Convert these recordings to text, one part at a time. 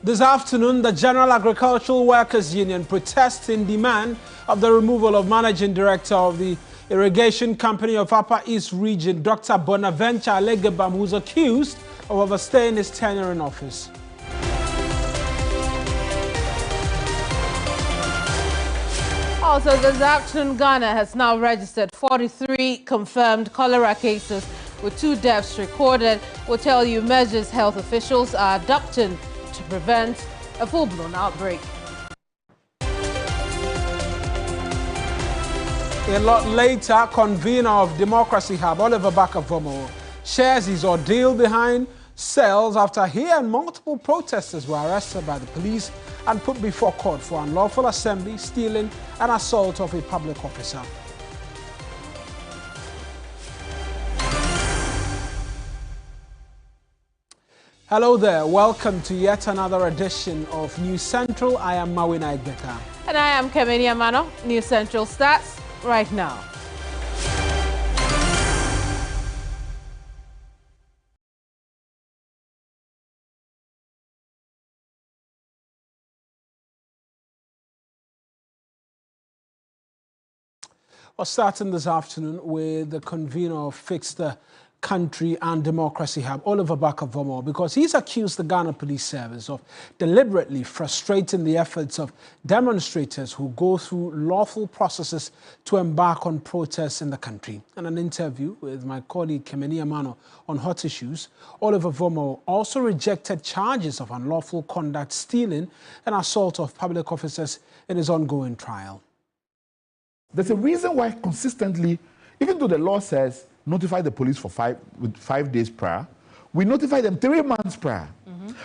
This afternoon, the General Agricultural Workers Union protests in demand of the removal of Managing Director of the Irrigation Company of Upper East Region, Dr. Bonaventure Alegebam, who's accused of overstaying his tenure in office. Also, this afternoon, Ghana has now registered 43 confirmed cholera cases with 2 deaths recorded. We'll tell you measures health officials are adopting to prevent a full-blown outbreak. A lot later, convener of Democracy Hub, Oliver Barker-Vomo, shares his ordeal behind cells after he and multiple protesters were arrested by the police and put before court for unlawful assembly, stealing, and assault of a public officer. Hello there, welcome to yet another edition of News Central. I am Mawina Egbeka. And I am Kemeni Amano. News Central starts right now. We're starting this afternoon with the convener of Fix the Country and Democracy Hub, Oliver Barker-Vomo, because he's accused the Ghana Police Service of deliberately frustrating the efforts of demonstrators who go through lawful processes to embark on protests in the country. In an interview with my colleague Kemeni Amano on hot issues, Oliver Vomo also rejected charges of unlawful conduct, stealing, and assault of public officers in his ongoing trial. There's a reason why consistently, even though the law says notify the police for 5 days prior, we notify them 3 months prior.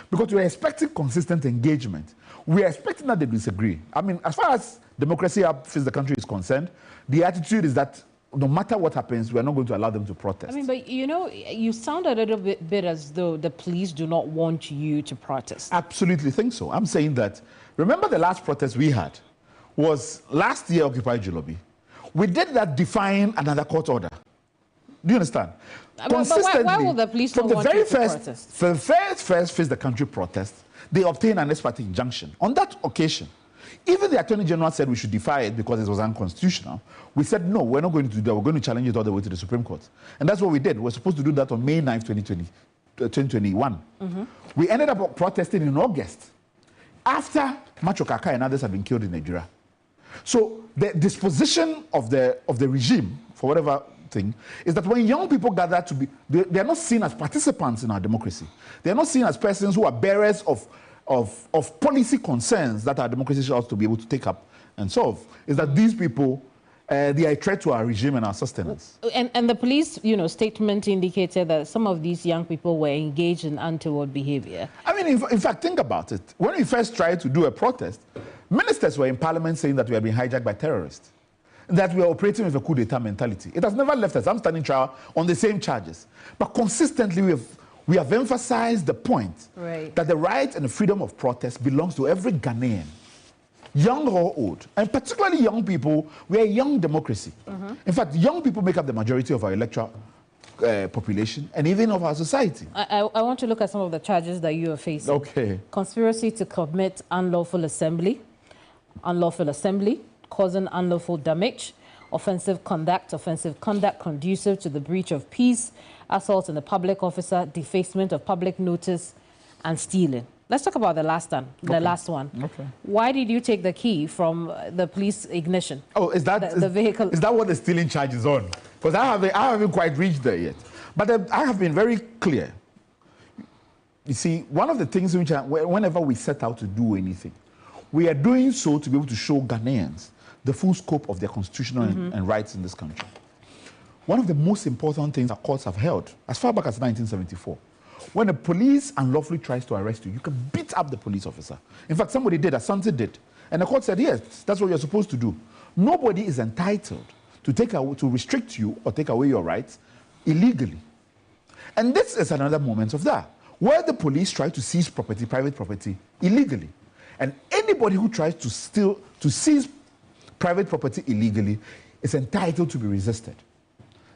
Because we're expecting consistent engagement. We're expecting that they disagree. I mean, as far as Democracy Hub Fix the Country is concerned, the attitude is that no matter what happens, we're not going to allow them to protest. I mean, but you know, you sound a little bit as though the police do not want you to protest. Absolutely think so. I'm saying that, remember the last protest we had was last year, Occupy Julobi. We did that defying another court order. Do you understand? Consistently, why will the police not want you to protest? For the first Face the Country protest, they obtained an ex parte injunction. On that occasion, even the Attorney General said we should defy it because it was unconstitutional. We said, no, we're not going to do that. We're going to challenge it all the way to the Supreme Court. And that's what we did. We're supposed to do that on May 9th, 2021. We ended up protesting in August after Macho Kaka and others had been killed in Nigeria. So the disposition of the regime, for whatever thing, is that when young people gather to be, they are not seen as participants in our democracy. They are not seen as persons who are bearers of policy concerns that our democracy ought to be able to take up and solve. Is that these people, they are a threat to our regime and our sustenance. And the police, statement indicated that some of these young people were engaged in untoward behavior. I mean, in fact, think about it. When we first tried to do a protest, ministers were in parliament saying that we had been hijacked by terrorists, that we are operating with a coup d'etat mentality. It has never left us. I'm standing trial on the same charges. But consistently, we have emphasized the point that the right and the freedom of protest belongs to every Ghanaian, young or old, and particularly young people. We are a young democracy. In fact, young people make up the majority of our electoral population and even of our society. I want to look at some of the charges that you are facing. Okay. Conspiracy to commit unlawful assembly, causing unlawful damage, offensive conduct conducive to the breach of peace, assault on a public officer, defacement of public notice, and stealing. Let's talk about the last one. Okay. Why did you take the key from the police ignition? Oh, is that the vehicle? Is that what the stealing charge is on? Because I haven't quite reached there yet. But I have been very clear. You see, one of the things which whenever we set out to do anything, we are doing so to be able to show Ghanaians the full scope of their constitutional and rights in this country. One of the most important things our courts have held, as far back as 1974, when the police unlawfully tries to arrest you, you can beat up the police officer. In fact, somebody did, Asante did. And the court said, yes, that's what you're supposed to do. Nobody is entitled to restrict you or take away your rights illegally. And this is another moment of that, where the police try to seize property, private property, illegally. And anybody who tries to seize private property illegally is entitled to be resisted.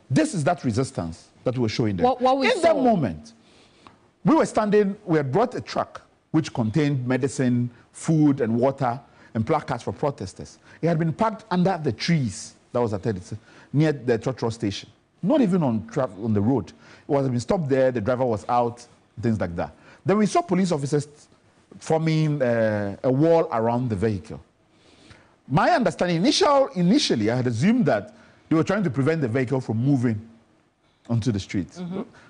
This is that resistance that we're showing them. What we in that moment, we were standing, we had brought a truck which contained medicine, food, and water, and placards for protesters. It had been parked under the trees that was at near the Cholera station, not even on the road. It was been stopped there, the driver was out, things like that. Then we saw police officers forming a wall around the vehicle. My understanding, initially, I had assumed that they were trying to prevent the vehicle from moving onto the streets.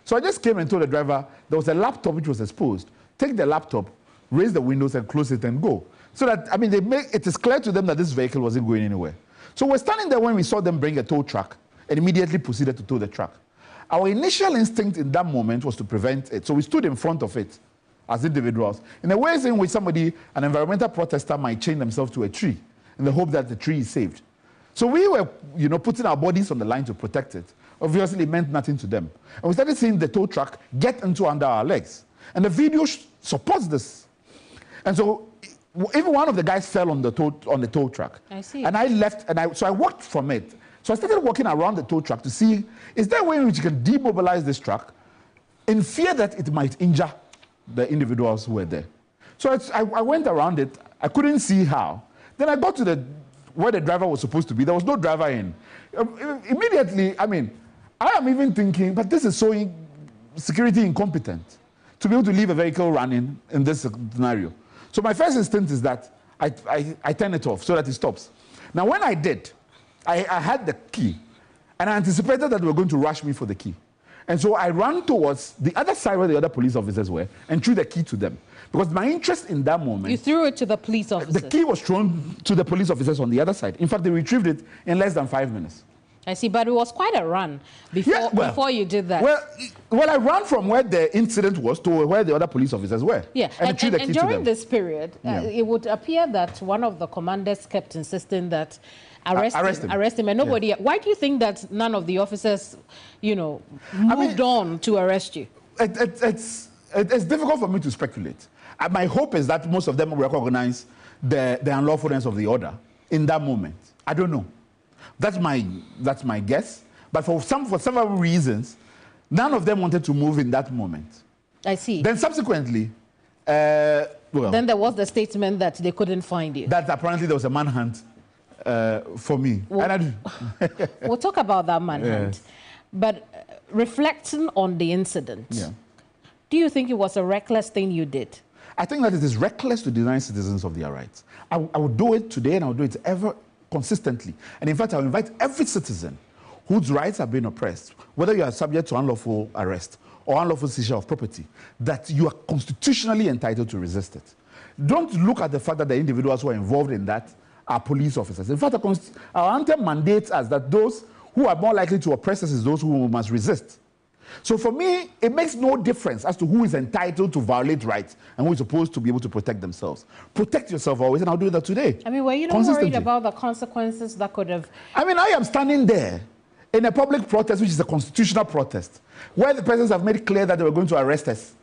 So I just came and told the driver there was a laptop which was exposed. Take the laptop, raise the windows and close it and go. So that, I mean, it is clear to them that this vehicle wasn't going anywhere. So we're standing there when we saw them bring a tow truck and immediately proceeded to tow the truck. Our initial instinct in that moment was to prevent it. So we stood in front of it as individuals in a way in which an environmental protester might chain themselves to a tree in the hope that the tree is saved. So we were, putting our bodies on the line to protect it. Obviously, it meant nothing to them. And we started seeing the tow truck get into under our legs. And the video supports this. And so even one of the guys fell on the tow truck. I see. And I left, so I walked from it. So I started walking around the tow truck to see, is there a way in which you can demobilize this truck in fear that it might injure the individuals who were there? So I went around it. I couldn't see how. Then I got to where the driver was supposed to be. There was no driver in. Immediately, I am even thinking, but this is so security incompetent to be able to leave a vehicle running in this scenario. So my first instinct is that I turn it off so that it stops. Now, when I did, I had the key, and I anticipated that they were going to rush me for the key. And so I ran towards the other side where the other police officers were and threw the key to them. Because my interest in that moment... You threw it to the police officers? The key was thrown to the police officers on the other side. In fact, they retrieved it in less than 5 minutes. I see, but it was quite a run before you did that. Well, I ran from where the incident was to where the other police officers were. Yeah, and during this period, it would appear that one of the commanders kept insisting that arrest him, and nobody. Yeah. Why do you think that none of the officers, moved on to arrest you? It's difficult for me to speculate. My hope is that most of them recognize the unlawfulness of the order in that moment. I don't know. That's my guess. But for several reasons, none of them wanted to move in that moment. I see. Then subsequently, then there was the statement that they couldn't find you. That apparently there was a manhunt for me. We'll talk about that manhunt. Yes. But reflecting on the incident, do you think it was a reckless thing you did? I think that it is reckless to deny citizens of their rights. I would do it today, and I would do it ever consistently. And in fact, I invite every citizen whose rights have been oppressed, whether you are subject to unlawful arrest or unlawful seizure of property, that you are constitutionally entitled to resist it. Don't look at the fact that the individuals who are involved in that are police officers. In fact, our anthem mandates us that those who are more likely to oppress us is those who must resist. So for me, it makes no difference as to who is entitled to violate rights and who is supposed to be able to protect themselves. Protect yourself always, and I'll do that today. Were you not worried about the consequences that could have... I am standing there in a public protest, which is a constitutional protest, where the presidents have made clear that they were going to arrest us.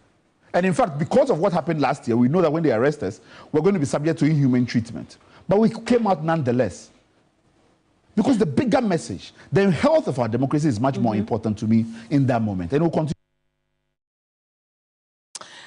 And in fact, because of what happened last year, we know that when they arrest us, we're going to be subject to inhumane treatment. But we came out nonetheless. Because the bigger message, the health of our democracy is much more important to me in that moment. And we'll continue.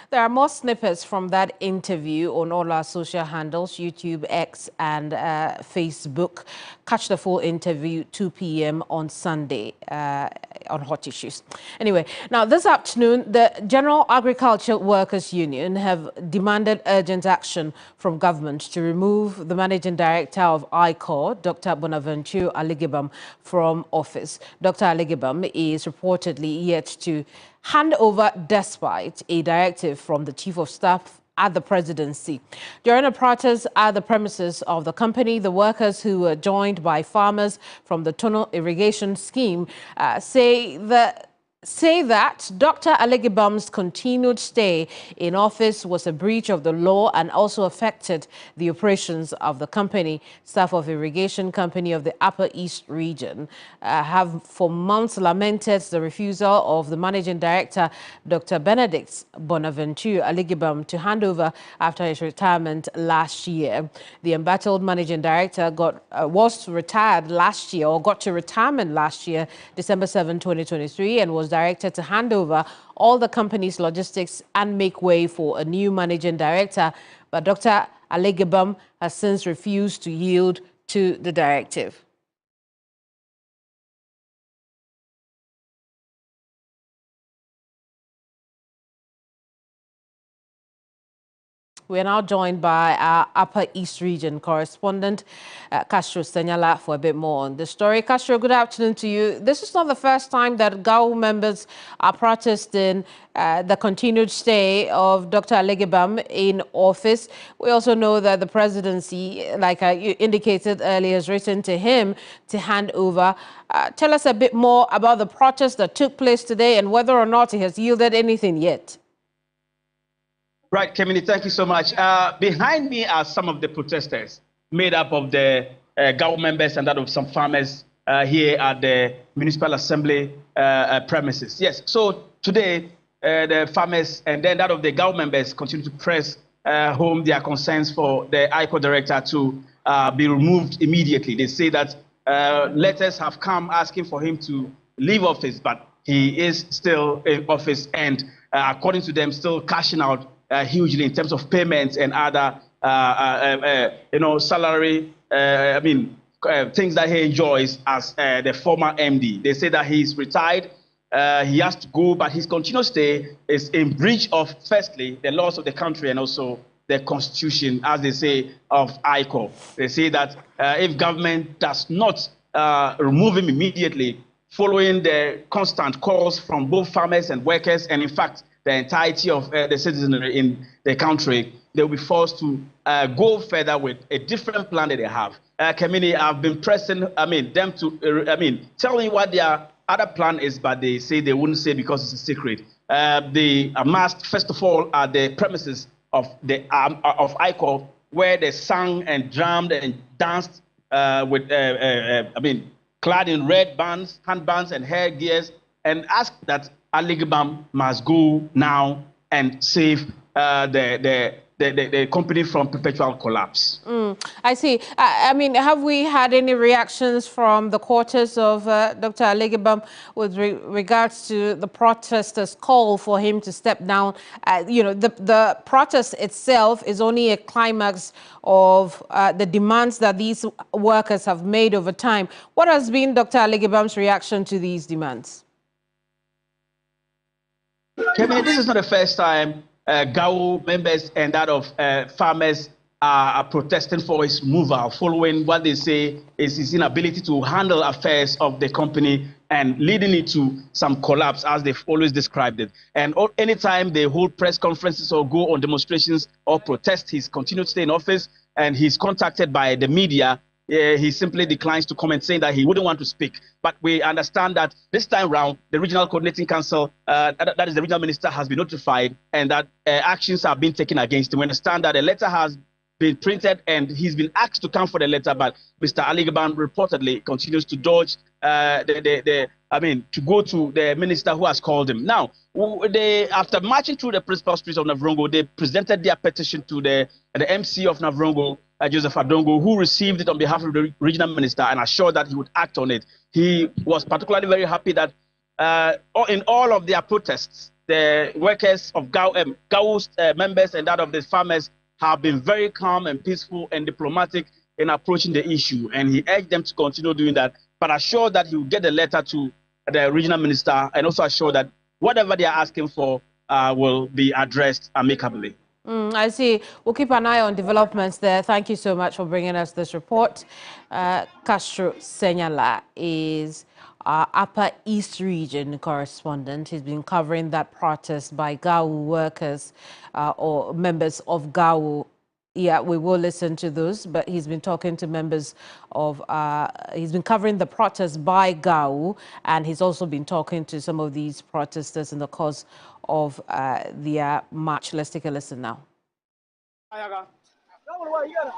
There are more snippets from that interview on all our social handles, YouTube, X, and Facebook. Catch the full interview 2 p.m. on Sunday on Hot Issues. Anyway, now this afternoon, the General Agriculture Workers Union have demanded urgent action from government to remove the Managing Director of ICOR, Dr. Bonaventure Aligibam, from office. Dr. Aligibam is reportedly yet to hand over despite a directive from the Chief of Staff at the presidency. During a protest at the premises of the company, the workers, who were joined by farmers from the tunnel irrigation scheme, say that Dr. Aligibam's continued stay in office was a breach of the law and also affected the operations of the company. Staff of Irrigation Company of the Upper East region have for months lamented the refusal of the Managing Director, Dr. Benedict Bonaventure Aligibam, to hand over after his retirement last year. The embattled Managing Director was retired last year, or got to retirement last year, December 7, 2023, and was directed to hand over all the company's logistics and make way for a new managing director. But Dr. Alegbam has since refused to yield to the directive. We are now joined by our Upper East Region correspondent, Castro Senyala, for a bit more on the story. Castro, good afternoon to you. This is not the first time that GAU members are protesting the continued stay of Dr. Alegbam in office. We also know that the presidency, like you indicated earlier, has written to him to hand over. Tell us a bit more about the protest that took place today and whether or not he has yielded anything yet. Right, Kemini, thank you so much. Behind me are some of the protesters made up of the GAU members and that of some farmers here at the Municipal Assembly premises. Yes, so today the farmers and then that of the GAU members continue to press home their concerns for the ICO director to be removed immediately. They say that letters have come asking for him to leave office, but he is still in office and according to them, still cashing out hugely in terms of payments and other, salary, things that he enjoys as the former MD. They say that he's retired, he has to go, but his continued stay is in breach of, firstly, the laws of the country and also the constitution, as they say, of ICO. They say that if government does not remove him immediately, following the constant calls from both farmers and workers, and in fact, the entirety of the citizenry in the country, they will be forced to go further with a different plan that they have. Kemini, I've been pressing, them to, tell me what their other plan is, but they say they wouldn't say because it's a secret. They amassed, first of all, at the premises of the of ICO, where they sang and drummed and danced with, clad in red bands, handbands, and hair gears, and asked that Alegbam must go now and save the company from perpetual collapse. I see. Have we had any reactions from the quarters of Dr. Alegbam with regards to the protesters' call for him to step down? The protest itself is only a climax of the demands that these workers have made over time. What has been Dr. Alegbam's reaction to these demands? Kevin, this is not the first time GAU members and that of farmers are protesting for his removal, following what they say is his inability to handle affairs of the company and leading it to some collapse, as they've always described it. And anytime they hold press conferences or go on demonstrations or protest, he's continued to stay in office, and he's contacted by the media. He simply declines to comment, saying that he wouldn't want to speak. But we understand that this time round, the Regional Coordinating Council, that is the regional minister, has been notified, and that actions are being taken against him. We understand that a letter has been printed, and he's been asked to come for the letter, but Mr. Alegbam reportedly continues to dodge to go to the minister who has called him. Now, after marching through the principal streets of Navrongo, they presented their petition to the MC of Navrongo, Joseph Adongo, who received it on behalf of the regional minister and assured that he would act on it. He was particularly very happy that in all of their protests, the workers of GAU's members and that of the farmers have been very calm and peaceful and diplomatic in approaching the issue. And he urged them to continue doing that, but assured that he will get a letter to the regional minister and also assured that whatever they are asking for will be addressed amicably. I see. We'll keep an eye on developments there. Thank you so much for bringing us this report. Castro Senyala is our Upper East Region correspondent. He's been covering that protest by GAU workers or members of GAU. Yeah, we will listen to those, but he's been talking to members of, he's been covering the protest by GAU, and he's also been talking to some of these protesters in the course of their march. Let's take a listen now.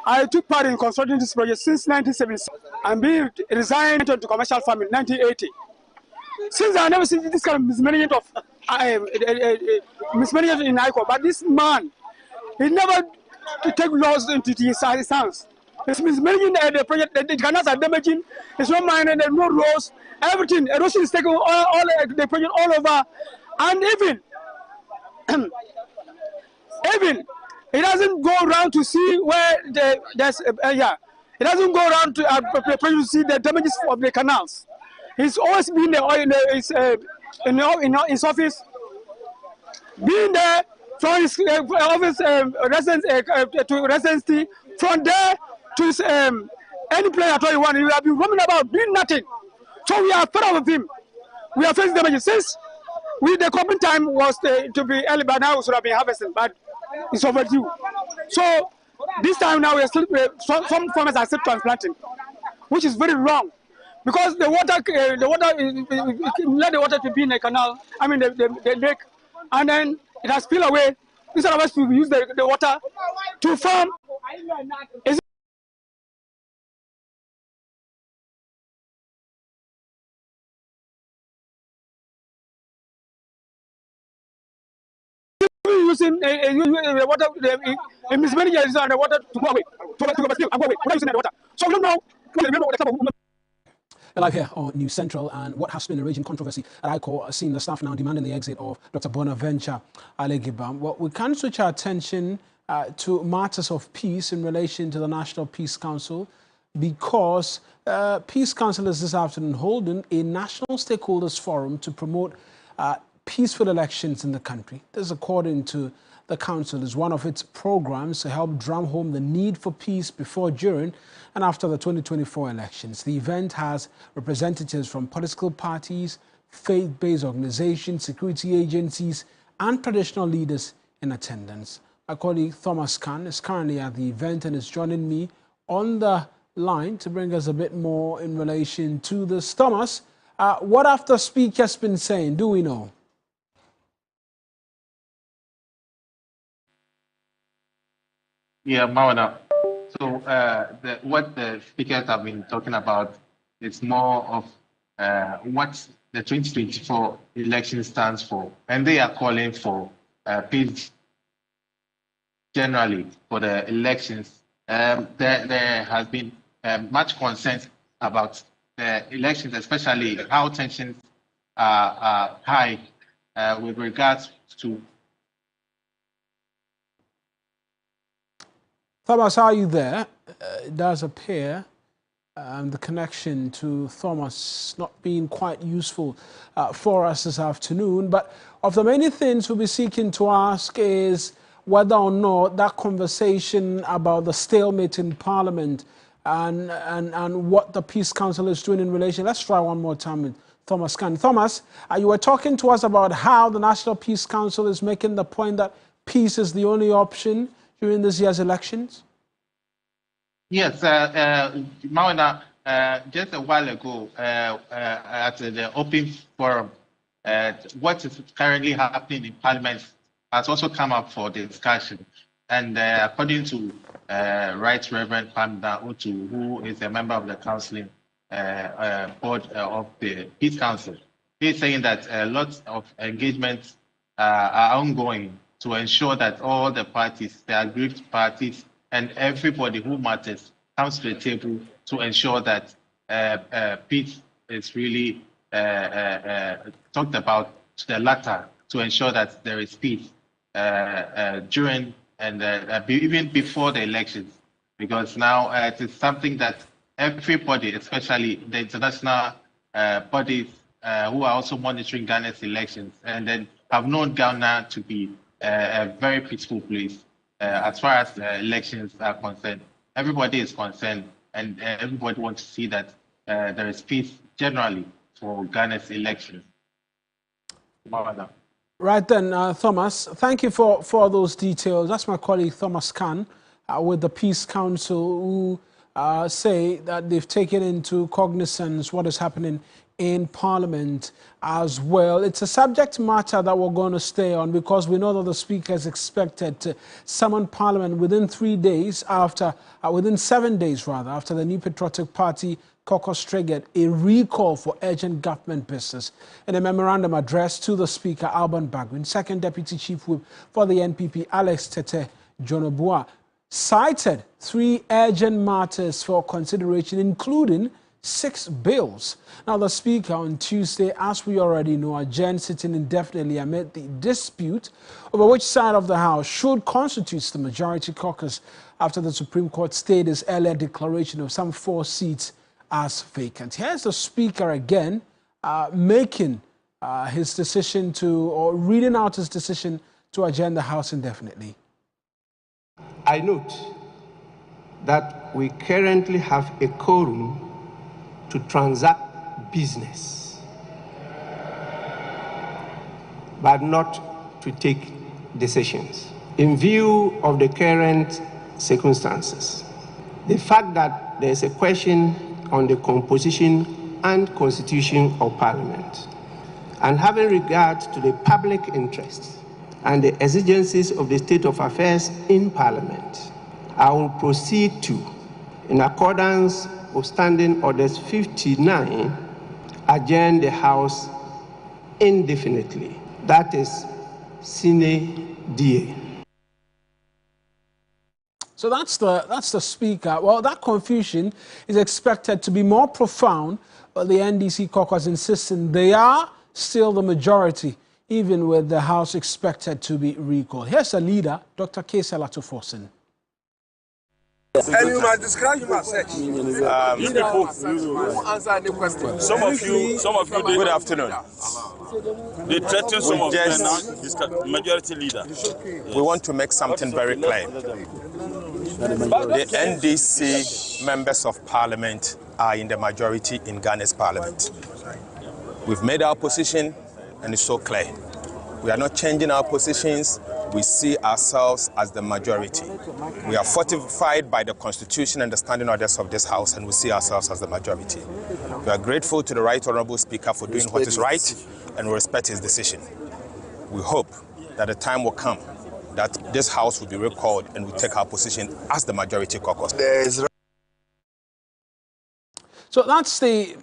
I took part in constructing this project since 1977 and being resigned to commercial farming in 1980. Since I never seen this kind of mismanagement of mismanagement in ICO, but this man, he never to take laws into his hands. It's mismanaging the project. The canals are damaging. It's not mining. There's no roads. Everything. Erosion is taking all the project all over, and even even it doesn't go around to see where there's yeah. It doesn't go around to see the damages of the canals. He's always been there in his office, being there from his office to residency, from there to his, any place at all you want. He will have been roaming about doing nothing. So we are fed up with him. We are facing damages. Since the cropping time was to be early, but now we should have been harvesting, but it's overdue. So this time now we are still some farmers are still transplanting, which is very wrong, because the water let the water to be in the canal. I mean the lake, and then it has spilled away. Instead of us to use the water to farm. Using the water, the mismanagement is on the water to go away, to go away. We're not using the water. So we don't know Live here on NewsCentral, and what has been a raging controversy at ICOR, seeing the staff now demanding the exit of Dr. Bonaventure Alegibam. Well, we can switch our attention to matters of peace in relation to the National Peace Council, because Peace Council is this afternoon holding a national stakeholders forum to promote peaceful elections in the country. This, according to the council, is one of its programs to help drum home the need for peace before, during, and after the 2024 elections. The event has representatives from political parties, faith-based organizations, security agencies, and traditional leaders in attendance. My colleague Thomas Khan is currently at the event and is joining me on the line to bring us a bit more in relation to this. Thomas, what have the speakers been saying? Do we know? Yeah, Mawana. So what the speakers have been talking about is more of what the 2024 election stands for, and they are calling for peace generally for the elections. There has been much concern about the elections, especially how tensions are high with regards to. Thomas, are you there? It does appear the connection to Thomas not being quite useful for us this afternoon. But of the many things we'll be seeking to ask is whether or not that conversation about the stalemate in Parliament and what the Peace Council is doing in relation. Let's try one more time with Thomas Khan. Thomas, you were talking to us about how the National Peace Council is making the point that peace is the only option during this year's elections? Yes, Mauna, just a while ago at the open forum, what is currently happening in Parliament has also come up for discussion. And according to Right Reverend Pamda Utu, who is a member of the counseling board of the Peace Council, he's saying that a lot of engagements are ongoing to ensure that all the parties, the aggrieved parties, and everybody who matters comes to the table to ensure that peace is really talked about to the latter, to ensure that there is peace during and even before the elections. Because now it is something that everybody, especially the international bodies who are also monitoring Ghana's elections, and then have known Ghana to be a very peaceful place as far as elections are concerned. Everybody is concerned, and everybody wants to see that there is peace generally for Ghana's elections. Right then, Thomas, thank you for those details. That's my colleague Thomas Khan with the Peace Council, who say that they've taken into cognizance what is happening in Parliament as well. It's a subject matter that we're going to stay on, because we know that the Speaker is expected to summon Parliament within 3 days after, within 7 days rather, after the New Patriotic Party caucus triggered a recall for urgent government business. In a memorandum addressed to the Speaker, Alban Bagwin, Second Deputy Chief Whip for the NPP, Alex Tete Jonobua, cited 3 urgent matters for consideration, including 6 bills. Now, the Speaker on Tuesday, as we already know, adjourned sitting indefinitely amid the dispute over which side of the House should constitute the majority caucus after the Supreme Court stayed its earlier declaration of some 4 seats as vacant. Here's the Speaker again making his decision or reading out his decision to adjourn the House indefinitely. I note that we currently have a quorum to transact business, but not to take decisions. In view of the current circumstances, the fact that there is a question on the composition and constitution of Parliament, and having regard to the public interest and the exigencies of the state of affairs in Parliament, I will proceed to, in accordance with Standing Orders 59, adjourn the House indefinitely. That is sine die. So that's the Speaker. Well, that confusion is expected to be more profound, but the NDC caucus insisting they are still the majority, even with the House expected to be recalled. Here's a leader, Dr. Kesa Latofosin. And you might describe him as such. People who answer any question. Some of you, good afternoon. They threaten some of them now, this majority leader. We want to make something very clear. The NDC members of Parliament are in the majority in Ghana's Parliament. We've made our position, and it's so clear. We are not changing our positions. We see ourselves as the majority. We are fortified by the Constitution and the standing orders of this House, and we see ourselves as the majority. We are grateful to the Right Honourable Speaker for doing what is right, and we respect his decision. We hope that the time will come that this House will be recalled and we take our position as the majority caucus. So that's the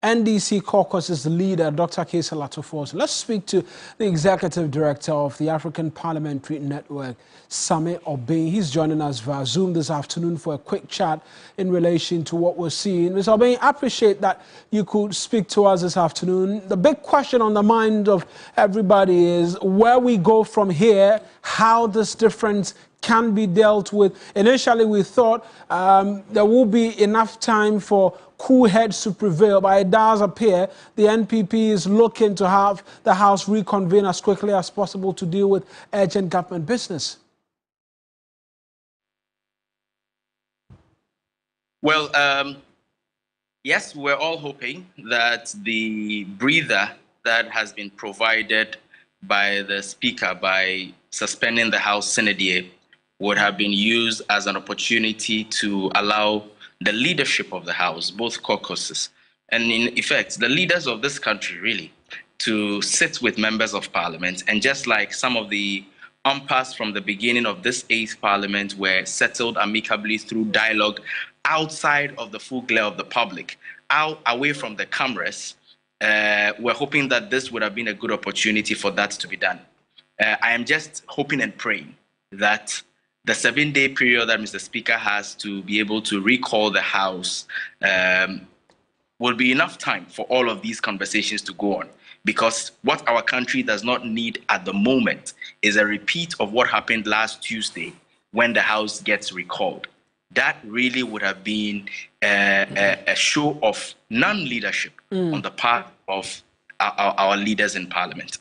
NDC caucus's leader, Dr. Kesa Latofosin. Let's speak to the Executive Director of the African Parliamentary Network, Same Obeng. He's joining us via Zoom this afternoon for a quick chat in relation to what we're seeing. Mr. Obeng, I appreciate that you could speak to us this afternoon. The big question on the mind of everybody is where we go from here, how this difference can be dealt with. Initially, we thought there will be enough time for cool heads to prevail, but it does appear the NPP is looking to have the House reconvene as quickly as possible to deal with urgent government business. Well, yes, we're all hoping that the breather that has been provided by the Speaker by suspending the House sine die would have been used as an opportunity to allow the leadership of the House, both caucuses, and in effect, the leaders of this country, really, to sit with members of Parliament. And just like some of the impasse from the beginning of this 8th Parliament were settled amicably through dialogue outside of the full glare of the public, out away from the cameras, we're hoping that this would have been a good opportunity for that to be done. I am just hoping and praying that the 7-day period that Mr. Speaker has to be able to recall the House will be enough time for all of these conversations to go on. Because what our country does not need at the moment is a repeat of what happened last Tuesday when the House gets recalled. That really would have been a show of non-leadership on the part of our leaders in Parliament.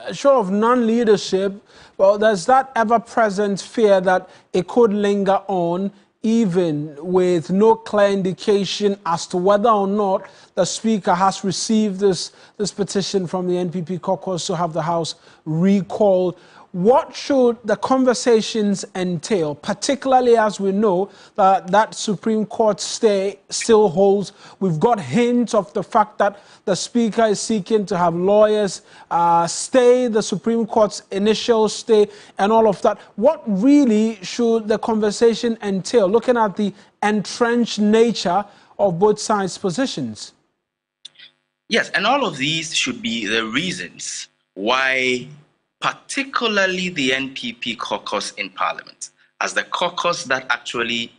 A show of non-leadership. Well, there's that ever-present fear that it could linger on, even with no clear indication as to whether or not the Speaker has received this petition from the NPP caucus to have the House recalled. What should the conversations entail, particularly as we know that Supreme Court stay still holds? We've got hints of the fact that the Speaker is seeking to have lawyers stay the Supreme Court's initial stay and all of that. What really should the conversation entail, looking at the entrenched nature of both sides' positions? Yes, and all of these should be the reasons why particularly the NPP caucus in Parliament as the caucus that actually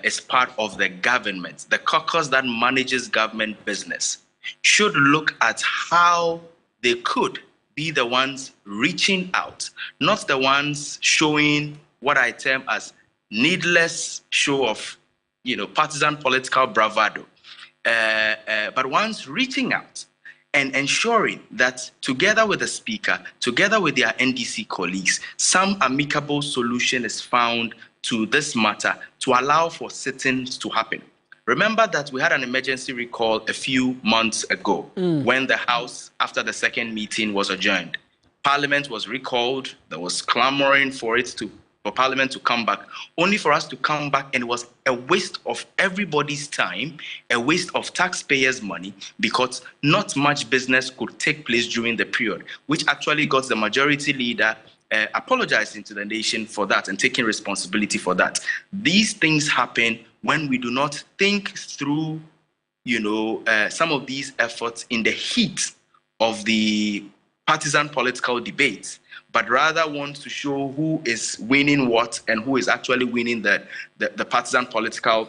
is part of the government, the caucus that manages government business, should look at how they could be the ones reaching out, not the ones showing what I term as needless show of, partisan political bravado, but ones reaching out and ensuring that together with the speaker, together with their NDC colleagues, some amicable solution is found to this matter to allow for sit-ins to happen. Remember that we had an emergency recall a few months ago when the House, after the second meeting, was adjourned. Parliament was recalled. There was clamoring for Parliament to come back, only for us to come back, and it was a waste of everybody's time, a waste of taxpayers' money, because not much business could take place during the period, which actually got the majority leader apologizing to the nation for that and taking responsibility for that. These things happen when we do not think through, some of these efforts in the heat of the partisan political debates, but rather want to show who is winning what and who is actually winning the partisan political,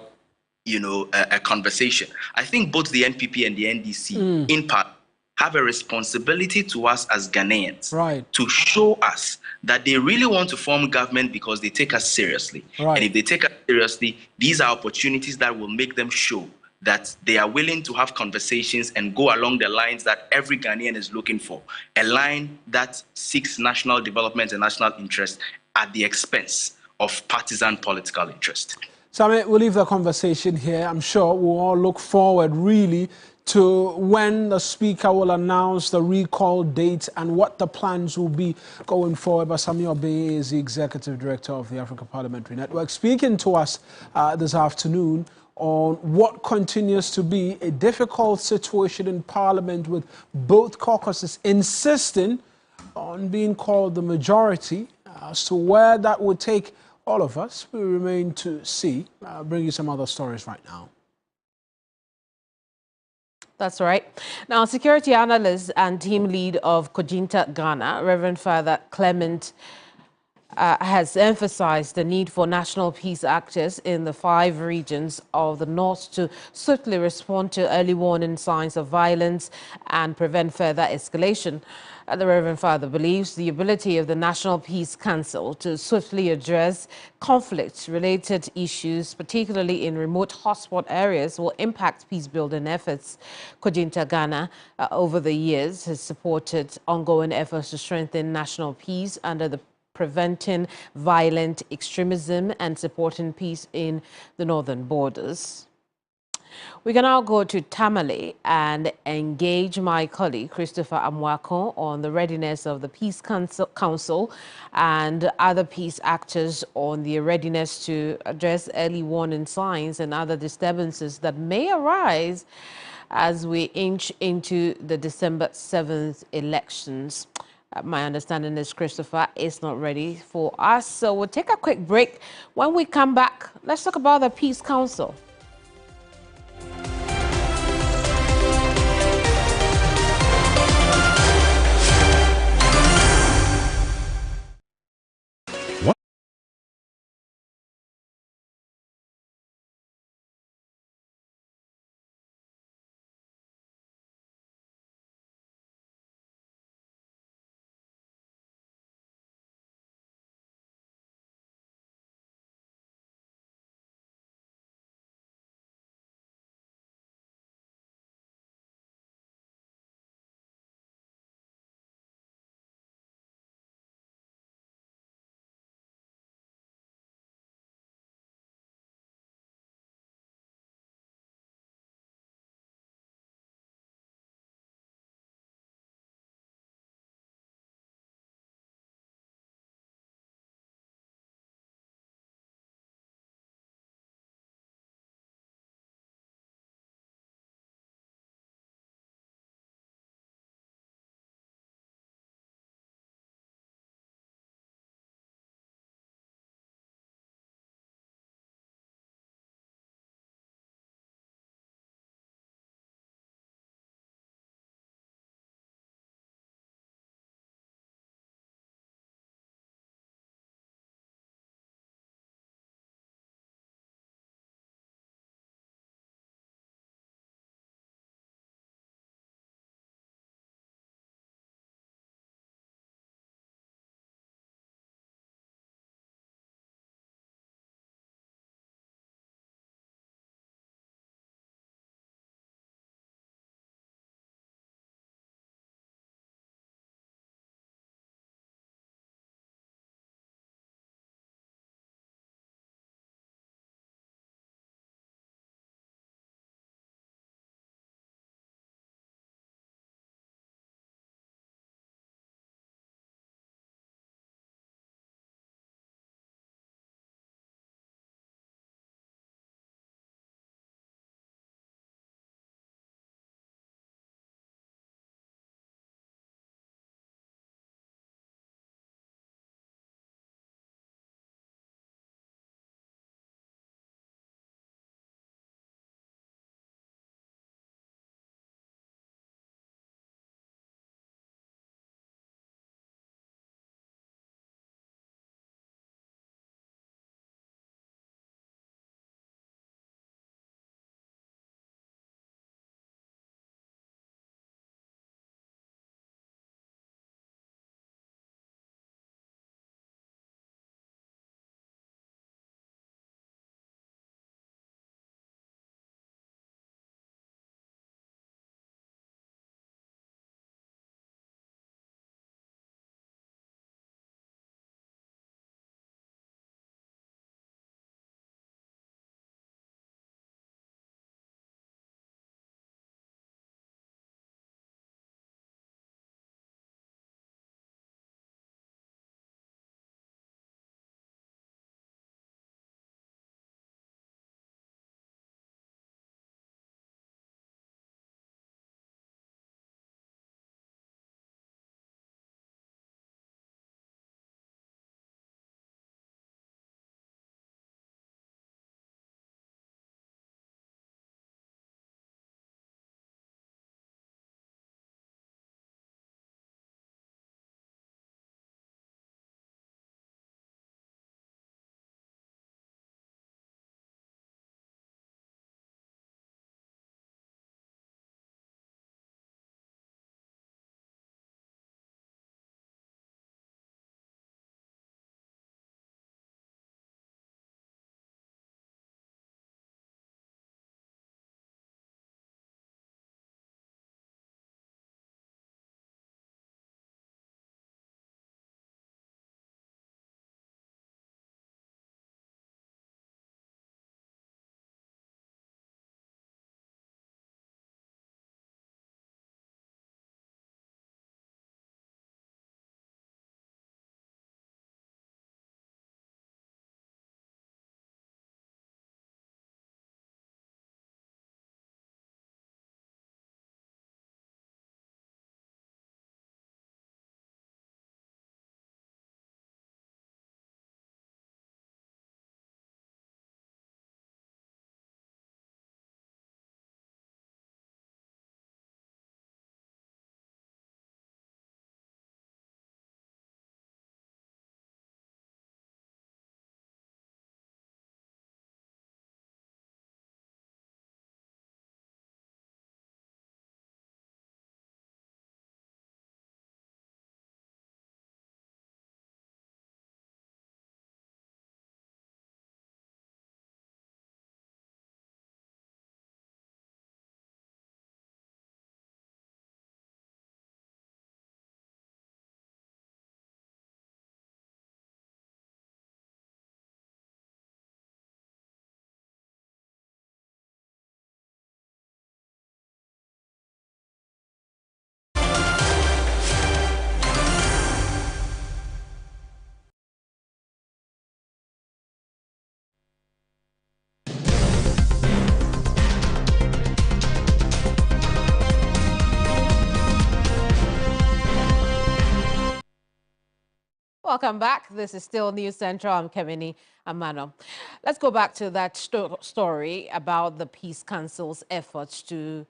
conversation. I think both the NPP and the NDC, in part, have a responsibility to us as Ghanaians to show us that they really want to form government because they take us seriously. And if they take us seriously, these are opportunities that will make them show that they are willing to have conversations and go along the lines that every Ghanaian is looking for, a line that seeks national development and national interest at the expense of partisan political interest. Sammy, we'll leave the conversation here. I'm sure we'll all look forward really to when the Speaker will announce the recall date and what the plans will be going forward. But Sammy Obey is the Executive Director of the Africa Parliamentary Network, speaking to us this afternoon on what continues to be a difficult situation in Parliament, with both caucuses insisting on being called the majority. As to where that would take all of us, we remain to see. I'll bring you some other stories right now. That's right. Now, security analyst and team lead of Contractor Ghana, Reverend Father Clement, has emphasized the need for national peace actors in the 5 regions of the north to swiftly respond to early warning signs of violence and prevent further escalation. The Reverend Father believes the ability of the National Peace Council to swiftly address conflict-related issues, particularly in remote hotspot areas, will impact peace-building efforts. Contractor Ghana, over the years, has supported ongoing efforts to strengthen national peace under the Preventing Violent Extremism and Supporting Peace in the Northern Borders. We can now go to Tamale and engage my colleague Christopher Amwako on the readiness of the Peace Council and other peace actors on the readiness to address early warning signs and other disturbances that may arise as we inch into the December 7th elections. My understanding is Christopher is not ready for us, so we'll take a quick break. When we come back, let's talk about the Peace Council. Welcome back. This is still News Central. I'm Kemini Amano. Let's go back to that story about the Peace Council's efforts to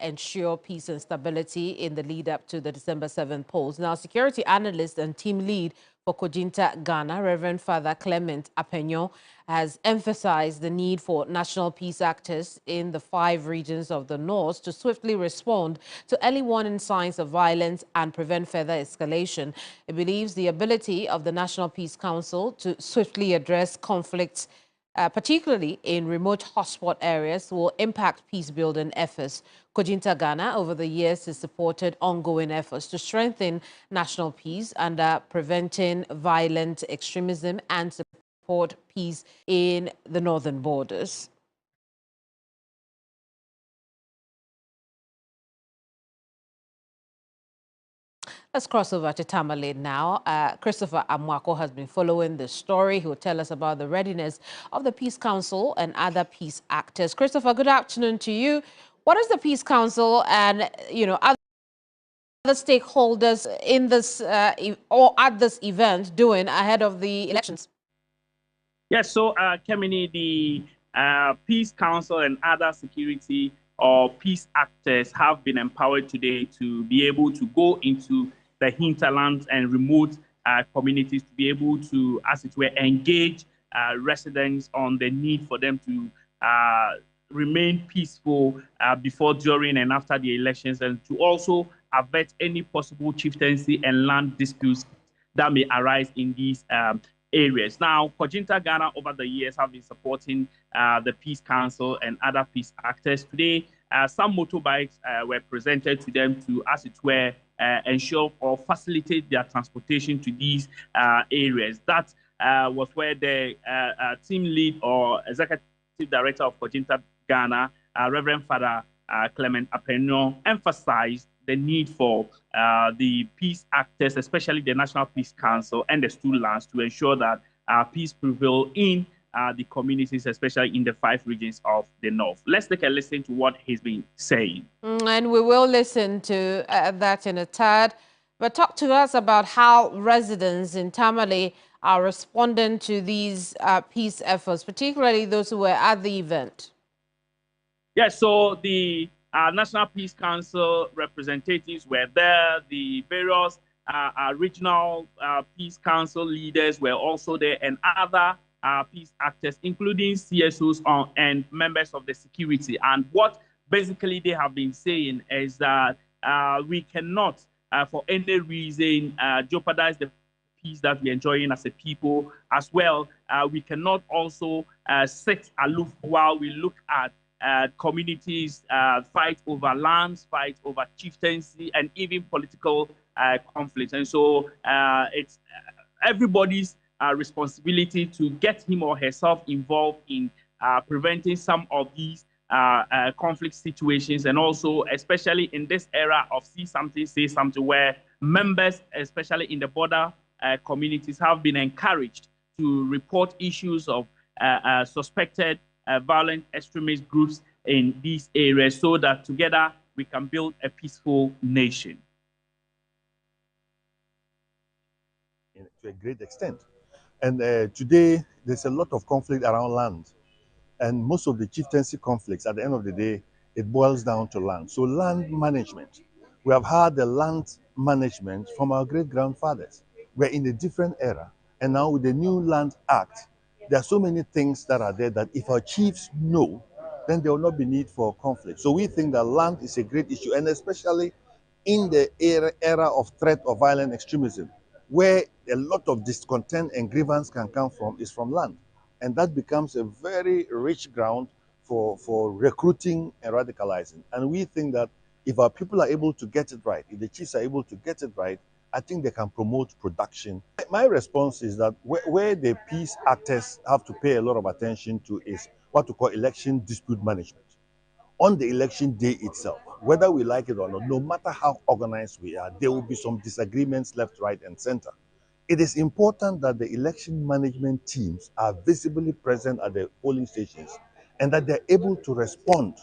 ensure peace and stability in the lead up to the December 7th polls. Now, security analyst and team lead for Contractor Ghana, Reverend Father Clement Apenyo, has emphasized the need for national peace actors in the 5 regions of the north to swiftly respond to early warning signs of violence and prevent further escalation. He believes the ability of the National Peace Council to swiftly address conflicts, particularly in remote hotspot areas, will impact peace-building efforts. Contractor Ghana, over the years, has supported ongoing efforts to strengthen national peace and preventing violent extremism and support peace in the northern borders. Let's cross over to Tamale now. Christopher Amwako has been following the story. He will tell us about the readiness of the Peace Council and other peace actors. Christopher, good afternoon to you. What is the Peace Council and, other stakeholders in this or at this event doing ahead of the elections? Yes, so Kemini, the Peace Council and other security or peace actors have been empowered today to be able to go into the hinterlands and remote communities to be able to, as it were, engage residents on the need for them to remain peaceful before, during, and after the elections, and to also avert any possible chieftaincy and land disputes that may arise in these areas. Now, Contractor Ghana over the years have been supporting the Peace Council and other peace actors. Today, some motorbikes were presented to them to, as it were, ensure or facilitate their transportation to these areas. That was where the team lead or executive director of Contractor Ghana, Reverend Father Clement Apenyo, emphasized the need for the peace actors, especially the National Peace Council and the Stool Lands, to ensure that peace prevail in the communities, especially in the 5 regions of the north. Let's take a listen to what he's been saying. And we will listen to that in a tad. But talk to us about how residents in Tamale are responding to these peace efforts, particularly those who were at the event. Yes, so the National Peace Council representatives were there. The various regional Peace Council leaders were also there, and other peace actors, including CSOs and members of the security. And what basically they have been saying is that we cannot, for any reason, jeopardize the peace that we're enjoying as a people. As well, we cannot also sit aloof while we look at communities fight over lands, fight over chieftaincy, and even political conflicts. And so it's everybody's responsibility to get him or herself involved in preventing some of these conflict situations, and also especially in this era of see something, say something, where members, especially in the border communities, have been encouraged to report issues of suspected violent extremist groups in these areas, so that together we can build a peaceful nation. To a great extent. And today, there's a lot of conflict around land. And most of the chieftaincy conflicts, at the end of the day, it boils down to land. So land management. We have had the land management from our great-grandfathers. We're in a different era. And now with the new Land Act, there are so many things that are there that if our chiefs know, then there will not be need for conflict. So we think that land is a great issue, and especially in the era of threat of violent extremism, where a lot of discontent and grievance can come from, is from land. And that becomes a very rich ground for recruiting and radicalizing. And we think that if our people are able to get it right, if the chiefs are able to get it right, I think they can promote production. My response is that where the peace actors have to pay a lot of attention to is what we call election dispute management. On the election day itself, whether we like it or not, no matter how organized we are, there will be some disagreements left, right, and center. It is important that the election management teams are visibly present at the polling stations and that they're able to respond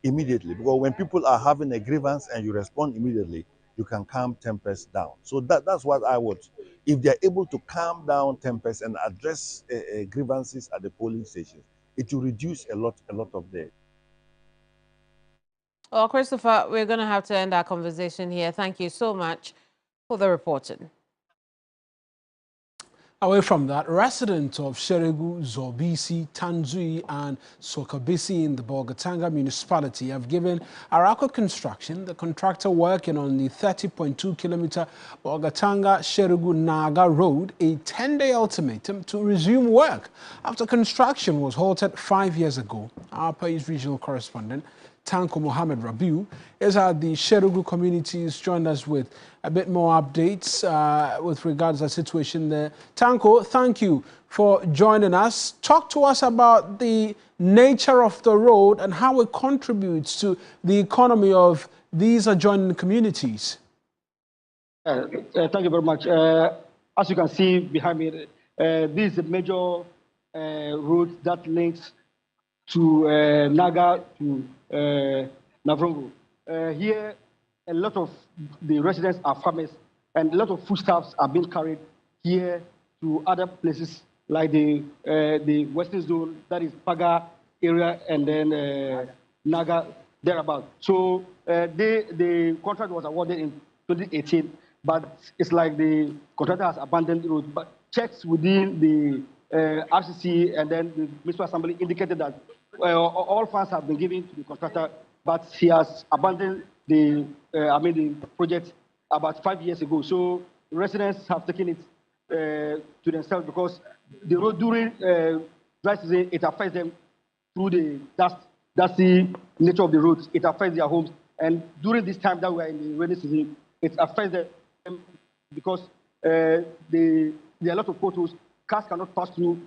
immediately. Because when people are having a grievance and you respond immediately, you can calm tempers down. So that's what I would, if they're able to calm down tempers and address grievances at the polling stations, it will reduce a lot of the. Well, Christopher, we're going to have to end our conversation here. Thank you so much for the reporting. Away from that, residents of Sheregu, Zobisi, Tanzui and Sokabisi in the Bolgatanga municipality have given Arako Construction, the contractor working on the 30.2-kilometer Bolgatanga-Sheregu-Naga road, a 10-day ultimatum to resume work after construction was halted 5 years ago. Our Pais regional correspondent, Tanko Mohammed Rabiu, is at the Sheregu communities, joined us with a bit more updates with regards to the situation there. Tanko, thank you for joining us. Talk to us about the nature of the road and how it contributes to the economy of these adjoining communities. Thank you very much. As you can see behind me, this is a major road that links to Naga to Navrongo. Here, a lot of the residents are farmers, and a lot of foodstuffs are being carried here to other places like the western zone, that is Paga area, and then Naga thereabout. So the contract was awarded in 2018, but it's like the contractor has abandoned the road. But checks within the RCC and then the municipal assembly indicated that all funds have been given to the contractor, but he has abandoned the project about 5 years ago. So residents have taken it to themselves because the road during dry season, it affects them through the dusty nature of the roads. It affects their homes, and during this time that we are in the rainy season, it affects them because there are a lot of potholes. Cars cannot pass through.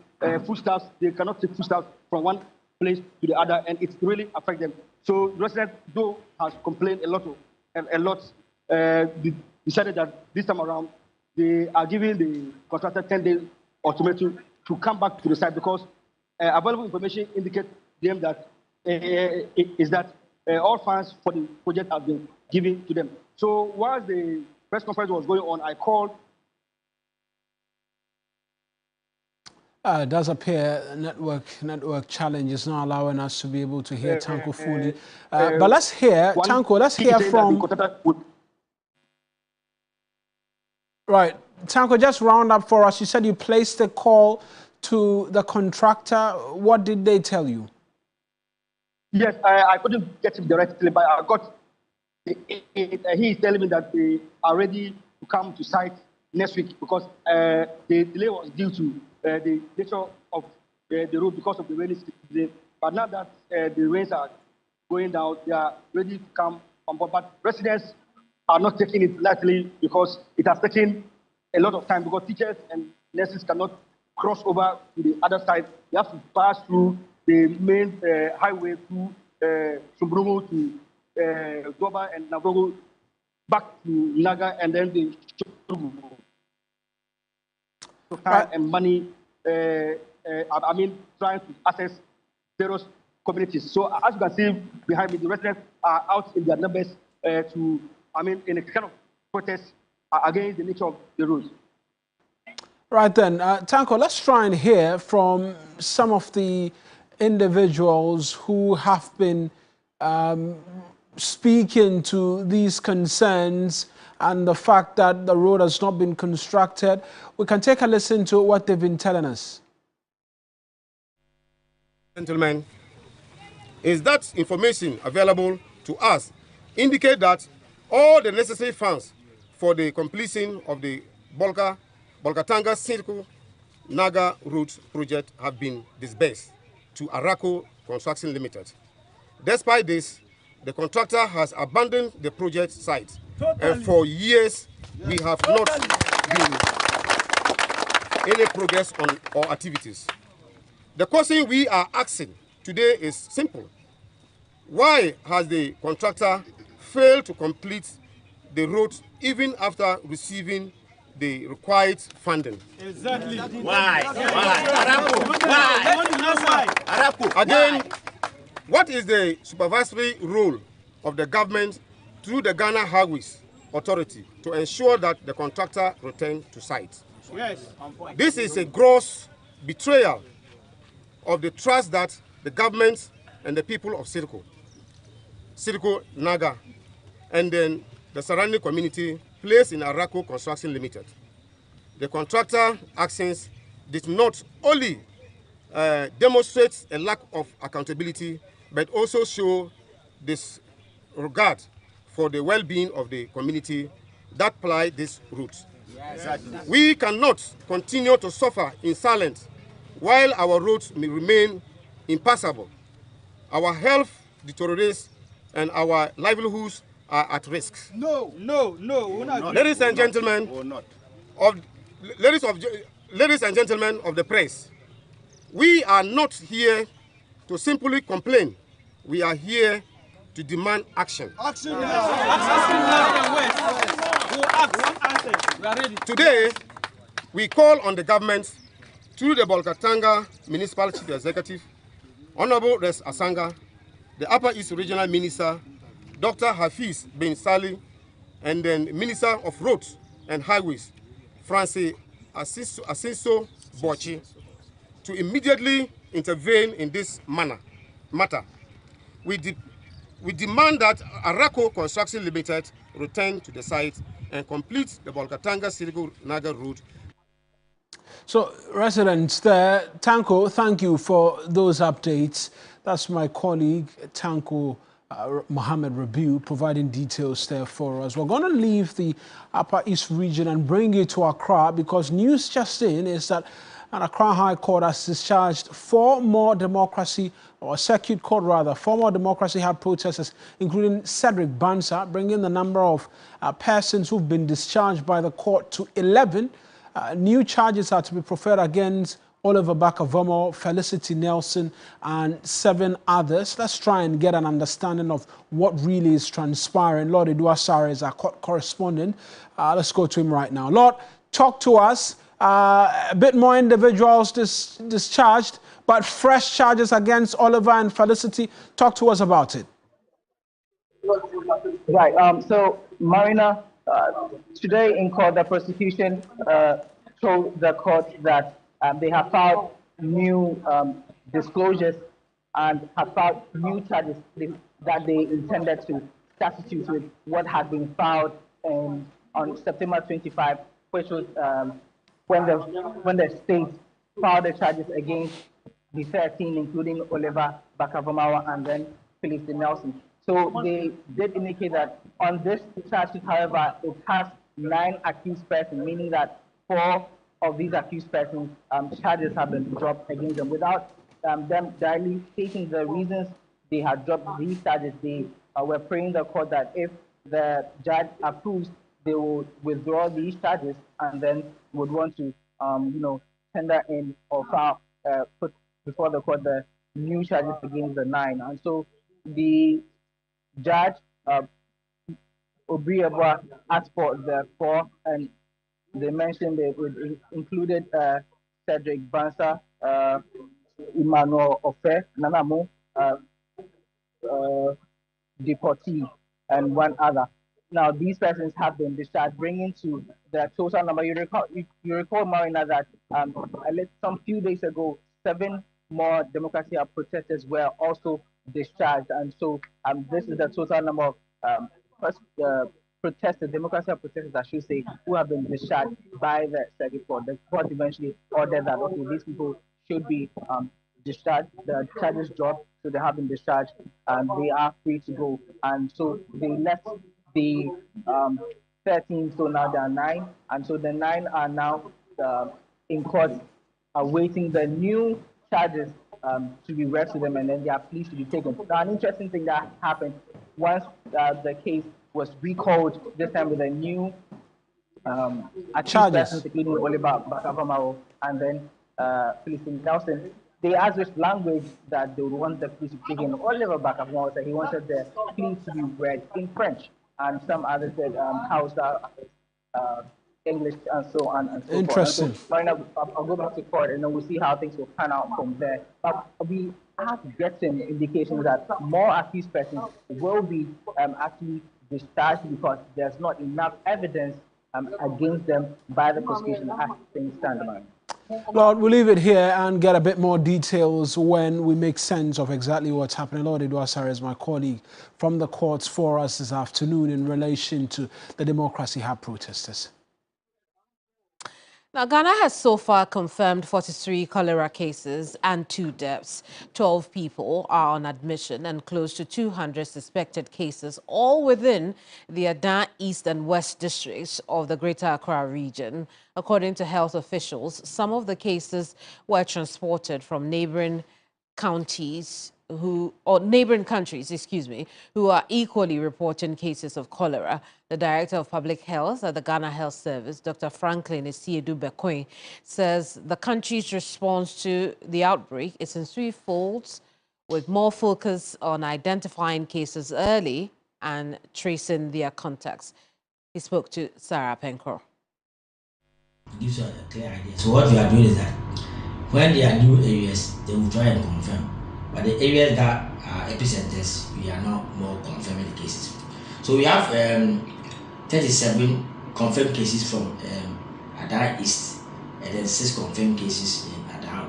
Foodstuffs, they cannot take foodstuffs from one place to the other, and it really affects them. So residents, though, has complained a lot. Decided that this time around they are giving the contractor 10-day ultimatum to come back to the site because available information indicates them that all funds for the project have been given to them. So while the press conference was going on, I called. It does appear network challenge is not allowing us to be able to hear Tanko fully. But let's hear, Tanko, let's hear from... Right, Tanko, just round up for us. You said you placed a call to the contractor. What did they tell you? Yes, I couldn't get him directly, but I got... He is telling me that they are ready to come to site next week because the delay was due to the nature of the road because of the rainy season. But now that the rains are going down, they are ready to come on board. But residents are not taking it lightly because it has taken a lot of time because teachers and nurses cannot cross over to the other side. They have to pass through the main highway through Sumbrumo to Doba and Navrongo back to Naga and then the time and money, trying to access various communities. So as you can see behind me, the residents are out in their numbers in a kind of protest against the nature of the roads. Right then, Tanko, let's try and hear from some of the individuals who have been speaking to these concerns and the fact that the road has not been constructed. We can take a listen to what they've been telling us. Gentlemen, is that information available to us indicate that all the necessary funds for the completion of the Bolgatanga Circle Naga Route project have been disbursed to Arako Construction Limited. Despite this, the contractor has abandoned the project site. And for years, we have not been any progress on our activities. The question we are asking today is simple. Why has the contractor failed to complete the road even after receiving the required funding? Exactly. Why? Why? Again, what is the supervisory role of the government through the Ghana Highways authority to ensure that the contractor return to site. Yes. This is a gross betrayal of the trust that the government and the people of Sirko, Naga, and then the surrounding community place in Arako Construction Limited. The contractor actions did not only demonstrate a lack of accountability, but also show this regard for the well-being of the community that ply this route. Exactly. We cannot continue to suffer in silence while our roads may remain impassable. Our health deteriorates and our livelihoods are at risk. No. Ladies and gentlemen, ladies and gentlemen of the press, we are not here to simply complain. We are here to demand action. Today, we call on the government through the Bolgatanga Municipal Chief Executive, Honorable Res Asanga, the Upper East Regional Minister, Dr. Hafiz bin Sali, and then Minister of Roads and Highways, Francis Asiso Bochi, to immediately intervene in this matter. We demand that Arako Construction Limited return to the site and complete the Bolgatanga-Sirgo Naga route. So, residents there, Tanko, thank you for those updates. That's my colleague, Tanko Mohammed Rabiu, providing details there for us. We're going to leave the Upper East region and bring you to Accra, because news just in is that an Accra High Court has discharged four more Democracy Hub protesters, including Cedric Bansa, bringing the number of persons who've been discharged by the court to 11. New charges are to be preferred against Oliver Bakavomo, Felicity Nelson, and 7 others. Let's try and get an understanding of what really is transpiring. Lord Eduasare is our court correspondent. Let's go to him right now. Lord, talk to us. A bit more individuals discharged, but fresh charges against Oliver and Felicity. Talk to us about it. Right. So, Marina, today in court, the prosecution told the court that they have filed new disclosures and have filed new charges that they intended to substitute with what had been filed on September 25, which was when the state filed the charges against the 13, including Oliver Bakavomawa and then Felicity Nelson. So they did indicate that on this charge, however, it has 9 accused persons, meaning that 4 of these accused persons, charges have been dropped against them. Without them directly stating the reasons they had dropped these charges, they were praying the court that if the judge approves, they will withdraw these charges and then would want to, tender in or file, put before the court the new charges against the 9. And so the judge, Obriabwa, asked for the 4, and they mentioned it included Cedric Bansa, Emmanuel Ofe, Nanamu, Deportee, and 1 other. Now, these persons have been discharged, bringing to the total number. You recall, Marina, that some few days ago, 7 more Democracy Hub protesters were also discharged. And so this is the total number of protesters, Democracy Hub protesters, I should say, who have been discharged by the circuit court. The court eventually ordered that, okay, these people should be discharged. The charges dropped, so they have been discharged, and they are free to go. And so they left the 13, so now there are 9, and so the 9 are now in court awaiting the new charges to be read to them, and then their pleas to be taken. Now, an interesting thing that happened once the case was recalled, this time with a new accused persons, including Oliver Bakavomawo and then Felicity Nelson. They asked which language that they would want the pleas to be taken. Oliver Bakavomawo said he wanted the pleas to be read in French, and some others said Hausa, English, and so on and so Interesting. forth. So, right now, I'll go back to court, and then we'll see how things will pan out from there. But we have gotten indications that more accused persons will be actually discharged because there's not enough evidence against them by the prosecution as things stand, man. Lord, we'll leave it here and get a bit more details when we make sense of exactly what's happening. Lord Edwasare is my colleague from the courts for us this afternoon in relation to the Democracy Hub protesters. Now, Ghana has so far confirmed 43 cholera cases and 2 deaths. 12 people are on admission and close to 200 suspected cases, all within the Adan East and West districts of the Greater Accra region. According to health officials, some of the cases were transported from neighboring countries who are equally reporting cases of cholera. The Director of Public Health at the Ghana Health Service, Dr. Franklin Esiedu Bekoin, says the country's response to the outbreak is in 3 folds, with more focus on identifying cases early and tracing their contacts. He spoke to Sarah Penkor. Gives you a clear idea. So what we are doing is that when there are new areas, they will try and confirm. But the areas that are epicenters, we are now more confirming the cases. So we have 37 confirmed cases from Adan East, and then 6 confirmed cases in Adan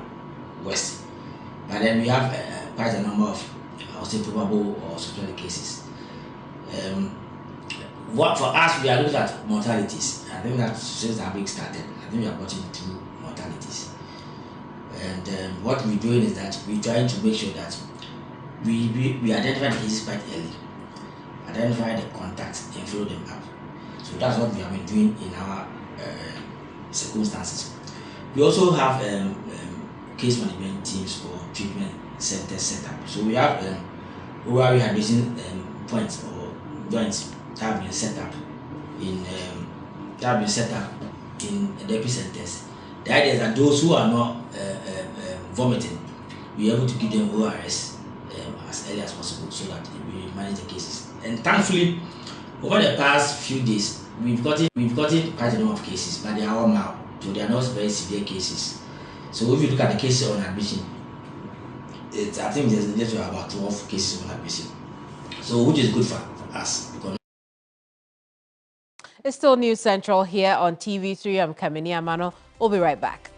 West. But then we have quite a number of, I would say, probable or suspected cases. What for us, we are looking at mortalities. I think that since the outbreak started, I think we are watching 2 mortalities. And what we're doing is that we're trying to make sure that we identify the cases quite early, identify the contacts and follow them up. So that's what we have been doing in our circumstances. We also have case management teams or treatment centers set up. So we have rural rehabilitation points or joints that have been set up in the epicenters. The idea is that those who are not vomiting, we are able to give them ORS as early as possible so that we manage the cases. And thankfully, over the past few days, we've gotten quite a number of cases, but they are all mild, so they are not very severe cases. So if you look at the cases on admission, I think there's about 12 cases on admission. So which is good for us. It's still News Central here on TV3. I'm Kamini Amano. We'll be right back.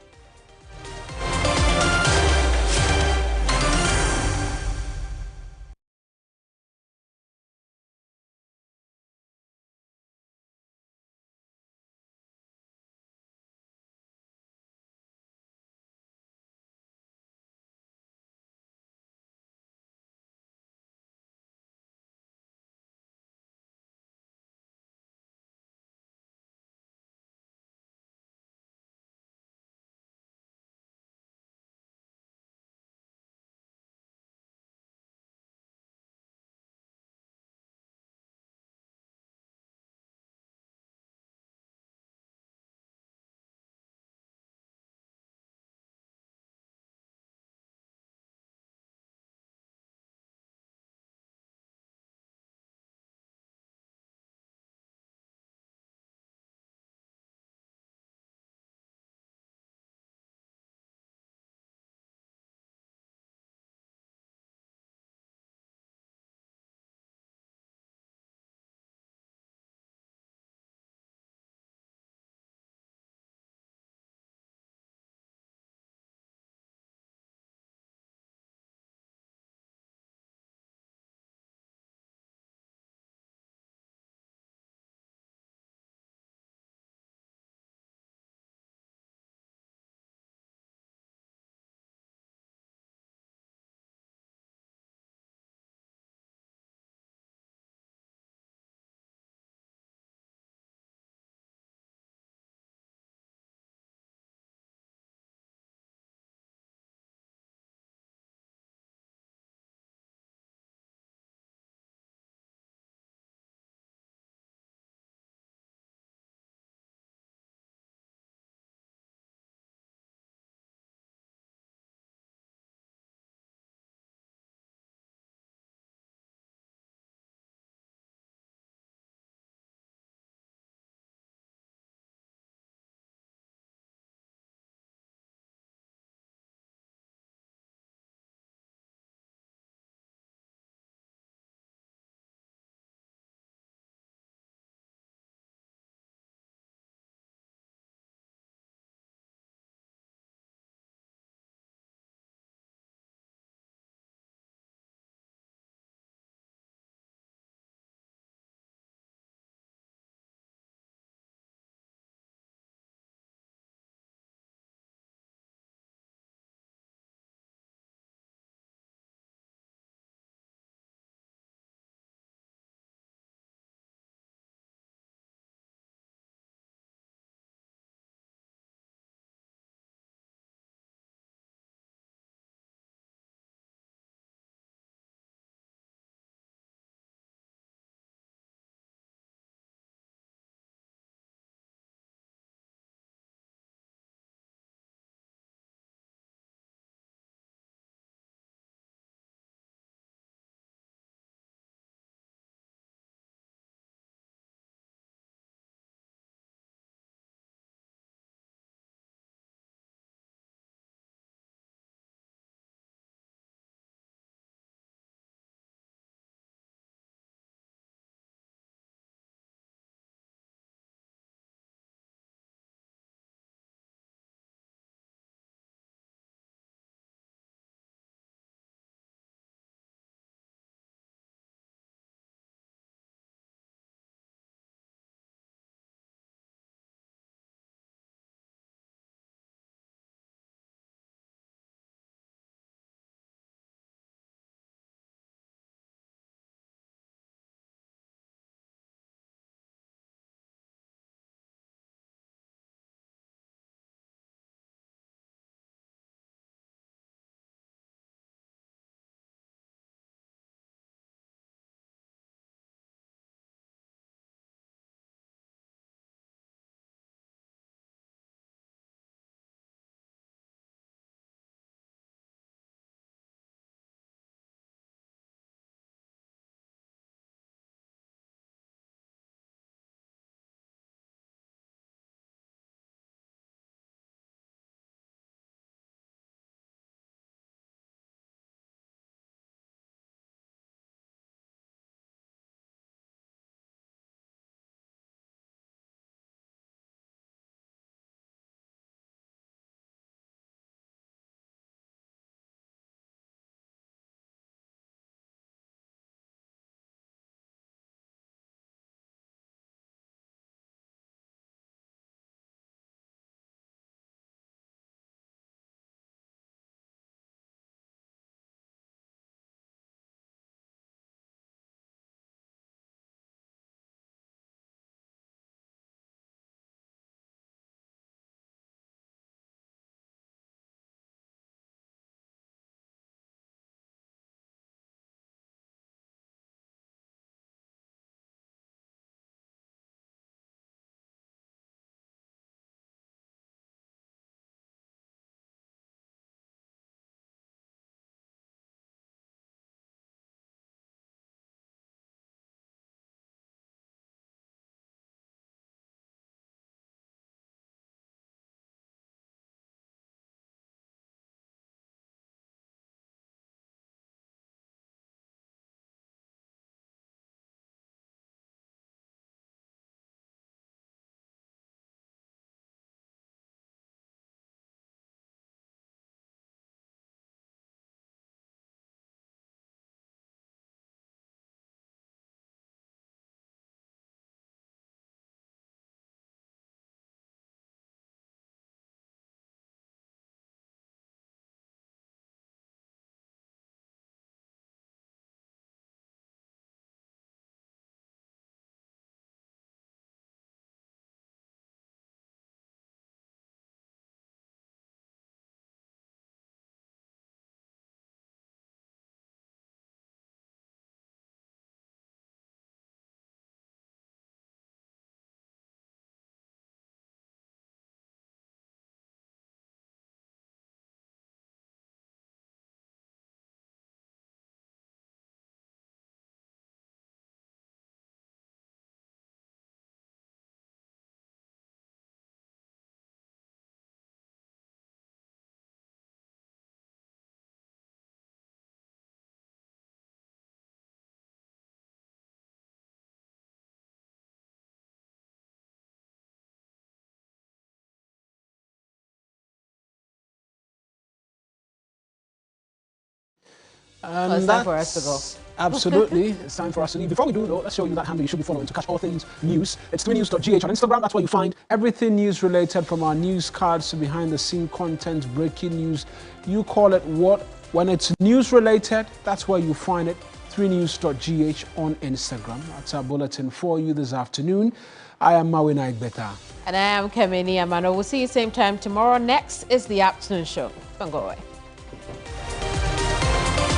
Well, it's time for us to go. Absolutely. It's time for us to leave. Before we do, though, let's show you that handle you should be following to catch all things news. It's 3news.gh on Instagram. That's where you find everything news related, from our news cards to behind-the-scene content, breaking news. You call it what? When it's news related, that's where you find it. 3news.gh on Instagram. That's our bulletin for you this afternoon. I am Mawina Igbeta. And I am Kemini Amano. We'll see you same time tomorrow. Next is the afternoon show. Don't go away.